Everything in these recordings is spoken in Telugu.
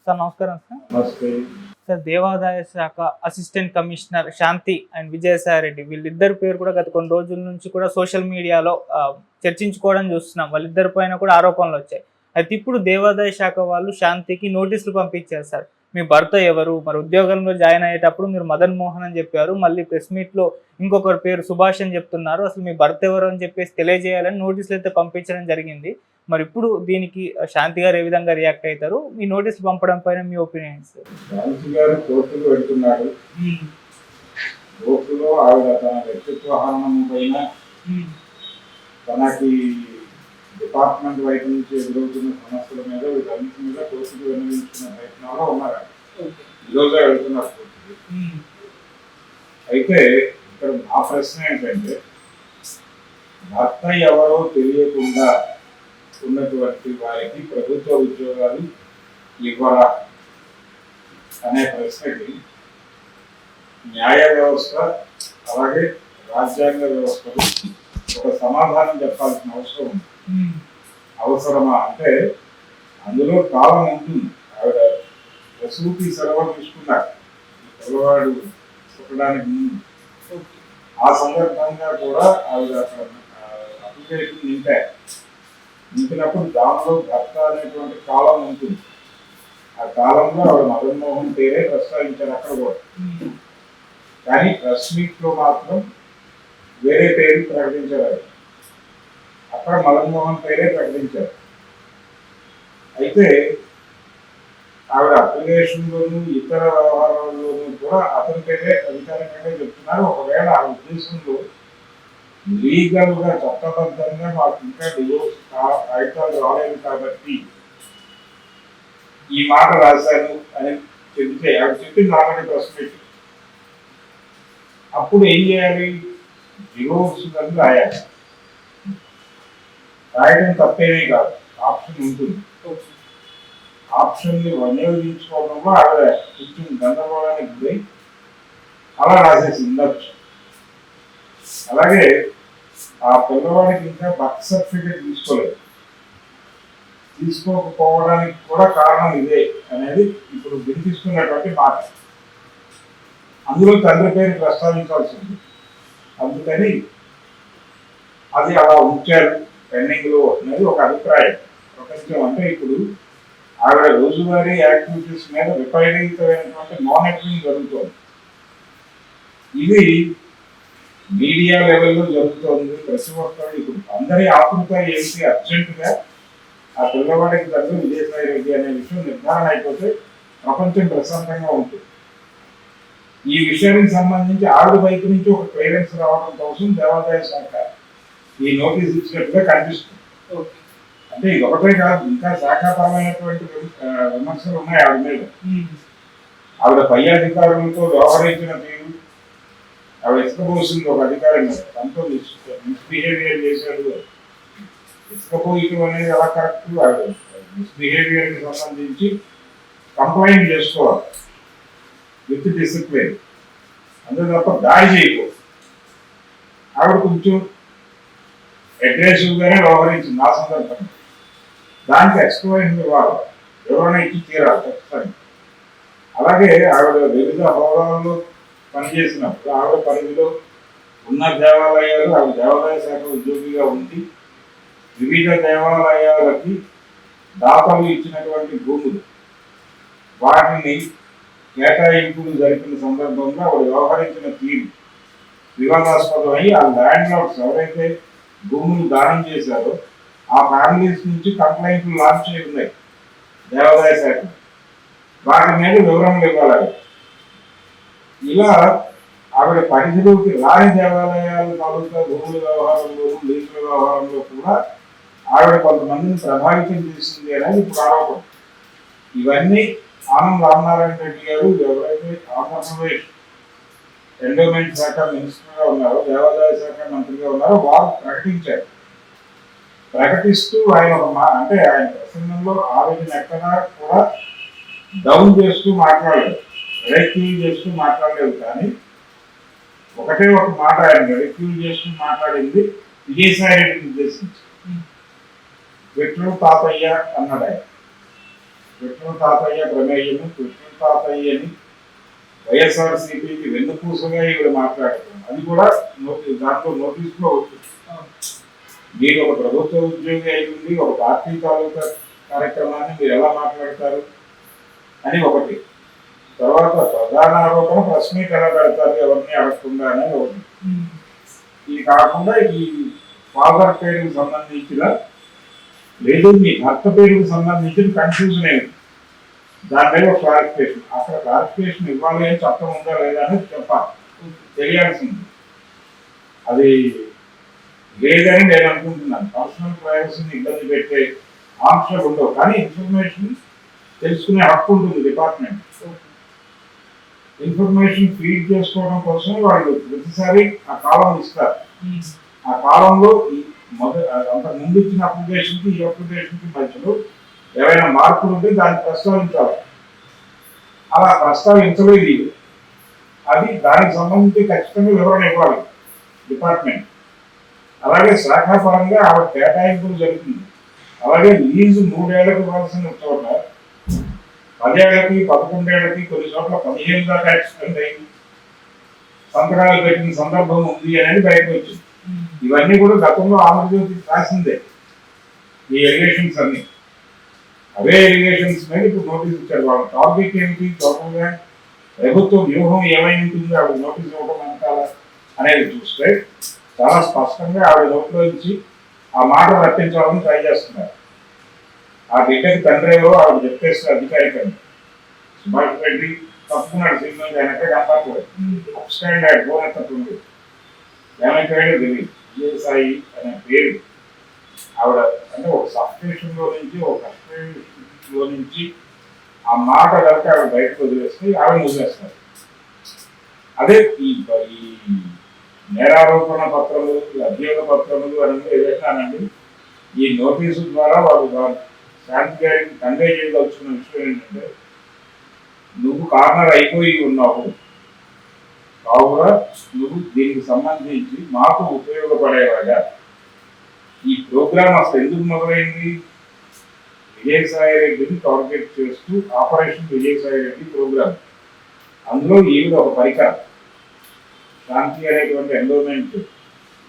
సార్ నమస్కారం సార్. నమస్తే. సార్ దేవాదాయ శాఖ assistant commissioner Shanti and Vijayasai Reddy వీళ్ళిద్దరి పేరు కూడా గత కొన్ని రోజుల నుంచి కూడా సోషల్ మీడియాలో చర్చించుకోవడం చూస్తున్నాం. వాళ్ళిద్దరి పైన కూడా ఆరోపణలు వచ్చాయి. అయితే ఇప్పుడు దేవాదాయ శాఖ వాళ్ళు శాంతికి నోటీసులు పంపించారు సార్. మీ భర్త ఎవరు, మరి ఉద్యోగంలో జాయిన్ అయ్యేటప్పుడు మీరు మదన్ మోహన్ అని చెప్పారు, మళ్ళీ ప్రెస్ మీట్లో ఇంకొకరి పేరు సుభాష్ అని చెప్తున్నారు, అసలు మీ భర్త ఎవరు అని చెప్పేసి తెలియజేయాలని నోటీసులు అయితే పంపించడం జరిగింది. మరి ఇప్పుడు దీనికి శాంతి గారు ఏ విధంగా రియాక్ట్ అవుతారు, మీ నోటీసులు పంపడం పైన మీ ఒపీనియన్స్? శాంతి గారు కోర్టుకు వెళ్తున్నారు. కోర్టులో ఆవిడ తన వ్యక్తిత్వ హననం పైన తనకి డిపార్ట్మెంట్ వైపు నుంచి ఎదురవుతున్న సమస్యల మీద వీటన్నిటి మీద కోర్టుకు విన్నవించుకున్న ప్రయత్నంలో ఉన్నారు. ఈరోజే వెళ్తున్నారు కోర్టుకి. అయితే ఇక్కడ నా ప్రశ్న ఏంటంటే, భర్త ఎవరో తెలియకుండా ఉన్నటువంటి వారికి ప్రభుత్వ ఉద్యోగాలు ఇవ్వరా అనే ప్రశ్నకి న్యాయ వ్యవస్థ అలాగే రాజ్యాంగ వ్యవస్థలు ఒక సమాధానం చెప్పాల్సిన అవసరం ఉంది. అవసరమా అంటే అందులో కాలం ఉంటుంది. ఆవిడ ప్రసూతి సెలవు తీసుకున్నారు పిల్లవాడు పుట్టడానికి ముందు. ఆ సందర్భంగా కూడా ఆవిడ అక్కడ అప్లికేషన్ నింపినప్పుడు దానిలో భర్త అనేటువంటి కాలం ఉంటుంది. ఆ కాలంలో ఆవిడ మదన్ మోహన్ పేరే ప్రస్తావించారు అక్కడ కూడా. కానీ ప్రెస్ మీట్ లో మాత్రం వేరే పేరు ప్రకటించారు. అక్కడ మదన్ మోహన్ పేరే ప్రకటించారు. అయితే ఆవిడ అప్లికేషన్లోను ఇతర వ్యవహారాల్లోనూ కూడా అతని పేరే అధికారికంగా చెప్తున్నారు. ఒకవేళ ఆ ఉద్దేశంలో లీగల్ గా చట్టబద్ధంగా మాకు ఇంకా డివోర్స్ కాగితాలు రాలేదు కాబట్టి ఈ మాట రాశాను అని చెబితే ఆవిడ చెప్పింది ఆల్రెడీ ప్రెస్ మీట్. అప్పుడు ఏం చేయాలి? డివోర్స్ అని రాయాలి. రాయడం తప్పేమీ కాదు, ఆప్షన్ ఉంటుంది. ఆప్షన్ ని వినియోగించుకోవడంలో ఆవిడ కొంచెం గందరగోళానికి గురై అలా రాసేసి ఉండొచ్చు. అలాగే ఆ పిల్లవాడికి ఇంకా బర్త్ సర్టిఫికేట్ తీసుకోకపోవడానికి కూడా కారణం ఇదే అనేది ఇప్పుడు వినిపిస్తున్నటువంటి మాట. అందులో తండ్రి పేరు ప్రస్తావించాల్సింది. అందుకని అది అలా ఉంచారు పెండింగ్ లో అనేది ఒక అభిప్రాయం ప్రపంచం. అంటే ఇప్పుడు ఆవిడ రోజువారీ యాక్టివిటీస్ మీద విపరీతమైనటువంటి మానిటరింగ్ జరుగుతోంది. ఇది మీడియా లెవెల్లో జరుగుతోంది. ప్రతి ఒక్కరు ఇప్పుడు అందరి ఆతృత ఏంటి, అర్జెంటుగా ఆ పిల్లవాడికి దగ్గర విజయసాయి రెడ్డి అనే విషయం నిర్ధారణ అయిపోతే ప్రపంచం ప్రశాంతంగా ఉంటుంది. ఈ విషయానికి సంబంధించి ఆవిడ వైపు నుంచి ఒక క్లియరెన్స్ రావడం కోసం దేవాదాయ శాఖ ఈ నోటీస్ ఇచ్చినట్టుగా కనిపిస్తుంది. అంటే ఇది ఒకటే కాదు, ఇంకా శాఖాపరమైనటువంటి విమర్శలు ఉన్నాయి ఆవిడ మీద. ఆవిడ పై అధికారులతో వ్యవహరించిన తీరు, ఆవిడ ఇసుకపోసింది ఒక అధికారి మీద, తనతో మిస్బిహేవియర్ చేశాడు. ఇసుకపోయటం అనేది ఎలా కరెక్ట్? ఆవిడ మిస్బిహేవియర్ కి సంబంధించి కంప్లైంట్ చేసుకోవాలి విత్ డిసిప్లిన్, అంతే తప్ప దాడి చేయకూడదు. ఆవిడ కొంచెం అగ్రెసివ్ గానే వ్యవహరించింది ఆ సందర్భంగా. దానికి ఎక్స్ప్లెయిన్ ఇవ్వాలి, వివరణ ఇచ్చి తీరాలి ఖచ్చితంగా. అలాగే ఆవిడ వివిధ హోదాల్లో పనిచేసినప్పుడు ఆవిడ పరిధిలో ఉన్న దేవాలయాలు, ఆవిడ దేవాలయ శాఖ ఉద్యోగిగా ఉండి వివిధ దేవాలయాలకి దాతలు ఇచ్చినటువంటి భూములు, వాటిని కేటాయింపులు జరిపిన సందర్భంగా ఆవిడ వ్యవహరించిన తీరు వివాదాస్పదమై ఆ ల్యాండ్ లార్డ్స్ ఎవరైతే భూములు దానం చేశారో ఆ ఫ్యామిలీస్ నుంచి కంప్లైంట్లు లాంచ్ అయి ఉన్నాయి దేవాదాయ శాఖ. వాటి మీద వివరణలు ఇవ్వాలి. ఇలా ఆవిడ పరిధిలోకి రాని దేవాలయాలు తాలూకా భూముల వ్యవహారంలోనూ లీజుల వ్యవహారంలో కూడా ఆవిడ కొంతమందిని ప్రభావితం చేసింది అనేది ఇప్పుడు ఆరోపణ. ఇవన్నీ ఆనం రామనారాయణ రెడ్డి గారు ఎవరైతే ఆంధ్రప్రదేశ్ ఎండోమెంట్ శాఖ మినిస్టర్గా ఉన్నారో, దేవాదాయ శాఖ మంత్రిగా ఉన్నారో, వారు ప్రకటించారు. ప్రకటిస్తూ ఆయన అంటే ఆయన ప్రసంగంలో ఆరోగ్యం ఎక్కడా కూడా డౌన్ చేస్తూ మాట్లాడలేదు, రెడిక్యూల్ చేస్తూ మాట్లాడలేదు. కానీ ఒకటే ఒక మాట ఆయన రెడిక్యూల్ చేస్తూ మాట్లాడింది విజయసాయి రెడ్డిని ఉద్దేశించి. విట్రు తాతయ్య అన్నాడు ఆయన. కృష్ణ తాతయ్య ప్రమేయము, కృష్ణ తాతయ్యని వైఎస్ఆర్సీపీకి వెన్నుపూసగా ఈవిడ మాట్లాడుతుంది. అది కూడా దాంట్లో నోటీసులో వచ్చింది. మీరు ఒక ప్రభుత్వ ఉద్యోగి అయింది, ఒక పార్టీ తాలూకా కార్యక్రమాన్ని మీరు ఎలా మాట్లాడతారు అని ఒకటి. తర్వాత ప్రధాన ఆరోపణ ప్రెస్ మీట్ ఎలా పెడతారు ఎవరిని అడగకుండా అనేది ఒకటి. ఇది కాకుండా ఈ ఫాదర్ పేరుకు సంబంధించిన లేదు మీ భర్త పేరుకు సంబంధించిన కన్ఫ్యూజన్ అయింది. దాని మీద ఒక క్లారిఫికేషన్, అక్కడ క్లారిఫికేషన్ ఇవ్వాలి అని చట్టం ఉందా లేదా అనేది చెప్పాలి, తెలియాల్సింది. అది లేదని నేను అనుకుంటున్నాను. పర్సనల్ ప్రైవసీని ఇబ్బంది పెట్టే ఆంక్షలు ఉండవు, కానీ ఇన్ఫర్మేషన్ తెలుసుకునే హక్కు ఉంటుంది డిపార్ట్మెంట్. ఇన్ఫర్మేషన్ ఫీడ్ చేసుకోవడం కోసం వాళ్ళు ప్రతిసారి ఆ కాలం ఇస్తారు. ఆ కాలంలో ఈ అంత ముందు ఇచ్చిన అప్లికేషన్కి ఈ అప్లికేషన్కి మధ్యలో ఏవైనా మార్పులు ఉంటే దాన్ని ప్రస్తావించాలి. అలా ప్రస్తావించలేదు. అది దానికి సంబంధించి ఖచ్చితంగా వివరణ ఇవ్వాలి డిపార్ట్మెంట్. అలాగే శాఖాపరంగా ఆవిడ కేటాయింపులు జరుగుతుంది. అలాగే లీజు 3 ఏళ్లకు ఇవ్వాల్సిన చోట 10 ఏళ్లకి 11 ఏళ్లకి కొన్ని చోట్ల 15 దాకా ఎక్స్టెండ్ అయింది, సంతకాలు పెట్టిన సందర్భం ఉంది అనేది బయటకు వచ్చింది. ఇవన్నీ కూడా గతంలో ఆంధ్రజ్యోతి రాసిందే ఈ ఎలిగేషన్స్ అన్ని. అవే ఎలిగేషన్స్ మీద ఇప్పుడు నోటీస్ ఇచ్చారు. వాళ్ళ టాపిక్ ఏమిటి, టోటల్గా ప్రభుత్వ వ్యూహం ఏమై ఉంటుంది ఆవిడ నోటీస్ ఇవ్వడం వెనకాల అనేది చూస్తే చాలా స్పష్టంగా ఆవిడ నోట్లో నుంచి ఆ మాట రప్పించాలని ట్రై చేస్తున్నారు. ఆ బిడ్డకి తండ్రి ఎవరో ఆవిడ చెప్పేస్తారు అధికారికంగా. సుభాష్ రెడ్డి తప్పుకున్నాడు సినిమా వెనక కనపడలేదు, అప్ స్టాండ్ అయ్యాడు, బోనెత్తుంది వెనకాడే తెలియదు. విజయసాయి అనే పేరు ఆవిడ అంటే ఒక సబ్స్టేషన్లో నుంచి ఒక కస్టేషన్లో నుంచి ఆ మాట కనుక ఆవిడ బయటకు వదిలేస్తే ఆవిడ వదిలేస్తారు. అదే ఈ నేరారోపణ పత్రములు, అభియోగ పత్రములు అనేది ఏదైనా అనండి, ఈ నోటీసు ద్వారా వాళ్ళు శాంతి గారికి కన్వే చేయదలుచుకున్న విషయం ఏంటంటే, నువ్వు కార్నర్ అయిపోయి ఉన్నావు కావుగా నువ్వు దీనికి సంబంధించి మాకు ఉపయోగపడేలాగా ఈ ప్రోగ్రామ్ అసలు ఎందుకు మొదలైంది, విజయసాయి రెడ్డిని టార్గెట్ చేస్తూ ఆపరేషన్ విజయసాయి రెడ్డి ప్రోగ్రామ్. అందులో ఈవిడ ఒక పరికరం, శాంతి అనేటువంటి ఎండోమెంట్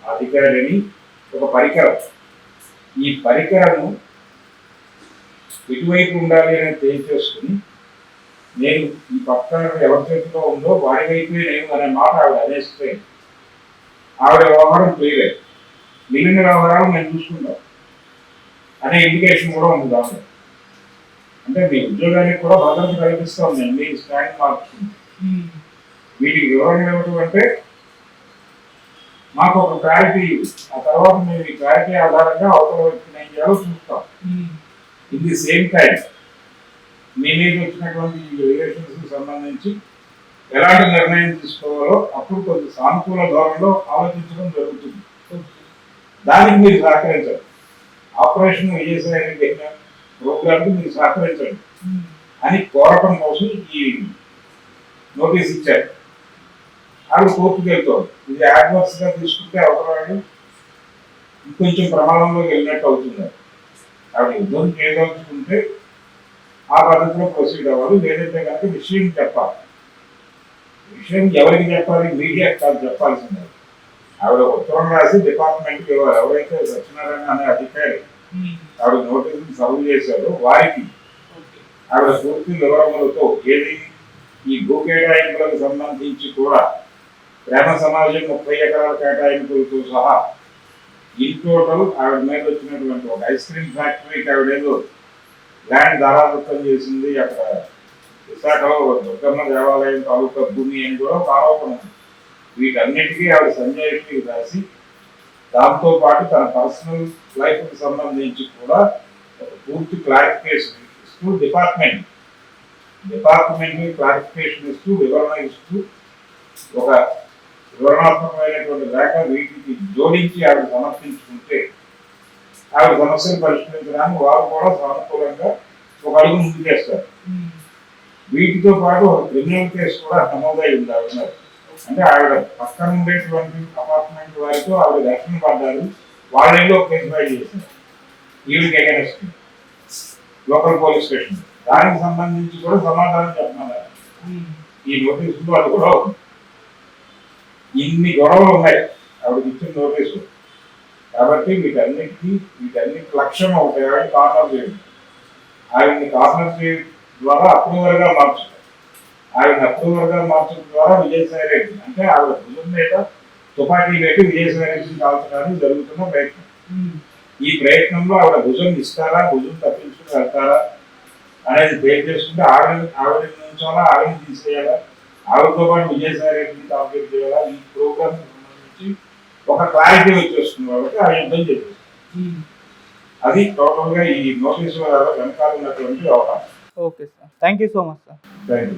అధికారిని ఒక పరికరం. ఈ పరికరము ఎటువైపు ఉండాలి అనేది తెలియచేసుకుని నేను ఈ పక్కన ఎవరి చేతిలో ఉందో వాడి వైపే నేను అనే మాట ఆవిడ అనేస్తే ఆవిడ వ్యవహారం క్లియర్, మిగిలిన వ్యవహారాలు నేను చూసుకుంటాను అనే ఇండికేషన్ కూడా ఉంది దాంట్లో. అంటే మీ ఉద్యోగానికి కూడా భద్రత కల్పిస్తాం నేను, మీ స్టాండ్ మార్చుకుంటాను. వీటికి వివరణ ఇవ్వటం అంటే మాకు ఒక క్లారిటీ, ఆ తర్వాత మేము ఈ క్లారిటీ ఆధారంగా అవతల వ్యక్తిని ఏం చేయాలో చూస్తాం. ఇన్ ది సేమ్ టైం మీ మీద వచ్చినటువంటి రిలేషన్స్ సంబంధించి ఎలాంటి నిర్ణయం తీసుకోవాలో అప్పుడు కొంచెం సానుకూల ధోరణిలో ఆలోచించడం జరుగుతుంది. దానికి మీరు సహకరించండి. ఆపరేషన్ విజయసాయి రెడ్డి ప్రోగ్రామ్కి మీరు సహకరించండి అని కోరటం కోసం ఈ నోటీస్ ఇచ్చారు. ఆవిడ కోర్టుకు వెళ్తాడు. ఇది యాడ్వర్స్గా తీసుకుంటే అవతలవాడు ఇంకొంచెం ప్రమాదంలోకి వెళ్ళినట్టు అవుతుంది. ఆవిడ యుద్ధం చేయదలుచుకుంటే ఆ పద్ధతిలో ప్రొసీడ్ అవ్వాలి, లేదంటే కనుక విషయం చెప్పాలి. విషయం ఎవరికి చెప్పాలి, మీడియా కాదు చెప్పాల్సిందే. ఆవిడ ఉత్తరం రాసి డిపార్ట్మెంట్కి ఇవ్వాలి. ఎవరైతే సత్యనారాయణ అనే అధికారి ఆవిడ నోటీసులు సర్వ్ చేశారో వారికి ఆవిడ పూర్తి వివరములతో ఏది ఈ భూ కేటాయింపులకు సంబంధించి కూడా ప్రేమ సమాజం 30 ఎకరాల కేటాయింపులతో సహా ఇన్ టోటల్ ఆవిడ మీద వచ్చినటువంటి ఒక ఐస్ క్రీమ్ ఫ్యాక్టరీకి ఆవిడేదో ల్యాండ్ ధారాదత్తం చేసింది, అక్కడ విశాఖలో దుర్గమ్మ దేవాలయం తాలూకా భూమి అని కూడా ఒక ఆరోపణ ఉంది. వీటన్నిటికీ ఆవిడ సంజయ్కి రాసి దాంతోపాటు తన పర్సనల్ లైఫ్కి సంబంధించి కూడా ఒక పూర్తి క్లారిఫికేషన్ ఇస్తూ డిపార్ట్మెంట్ క్లారిఫికేషన్ ఇస్తూ వివరణ ఇస్తూ ఒక వివరణాత్మకమైనటువంటి లేఖ వీటికి జోడించి ఆవిడ సమర్పించుకుంటే ఆవిడ సమస్యలు పరిష్కరించడానికి వారు కూడా సానుకూలంగా ఒక అడుగు ముందుకేస్తారు. వీటితో పాటు ఒక క్రిమినల్ కేసు కూడా నమోదై ఉంది ఆవిడ. అంటే ఆవిడ పక్కన ఉండేటువంటి అపార్ట్మెంట్ వారితో ఆవిడ ఘర్షణ పడ్డారు, వాళ్ళలో కేసు ఫైల్ చేశారు ఈవిడికి అగైనెస్ట్ లోకల్ పోలీస్ స్టేషన్. దానికి సంబంధించి కూడా సమాధానం చెప్పమన్నారు. ఈ నోటీసు వాళ్ళు కూడా ఇన్ని గొడవలు ఉన్నాయి ఆవిడకి ఇచ్చిన నోటీసు. కాబట్టి వీటన్నిటి లక్ష్యం ఒకటి, ఆవిడని కార్నర్ చేయడం. ఆవిడని కార్నర్ చేయడం ద్వారా అప్రూవర్గా మార్చడం. ఆవిడని అప్రూవర్గా మార్చడం ద్వారా విజయసాయి రెడ్డి అంటే ఆవిడ భుజం మీద తుపాకీ పెట్టి విజయసాయి రెడ్డిని కాల్చడానికి జరుగుతున్న ప్రయత్నం. ఈ ప్రయత్నంలో ఆవిడ భుజం ఇస్తారా, భుజం తప్పించుకుని వెళ్తారా అనేది పేరు చేసుకుంటే ఆవిడని నుంచోలా, ఆవిడని తీసేయాలా, ఆవిడతో పాటు విజయసాయి రెడ్డిని టార్గెట్ చేయాలా, ఈ ప్రోగ్రామ్ సంబంధించి ఒక క్లారిటీ వచ్చేస్తుంది కాబట్టి ఆ యుద్ధం చేస్తుంది. అది టోటల్ గా ఈ నోటీసు వెనకాల ఉన్నటువంటి అవకాశం. Okay sir, thank you so much sir. Thank you.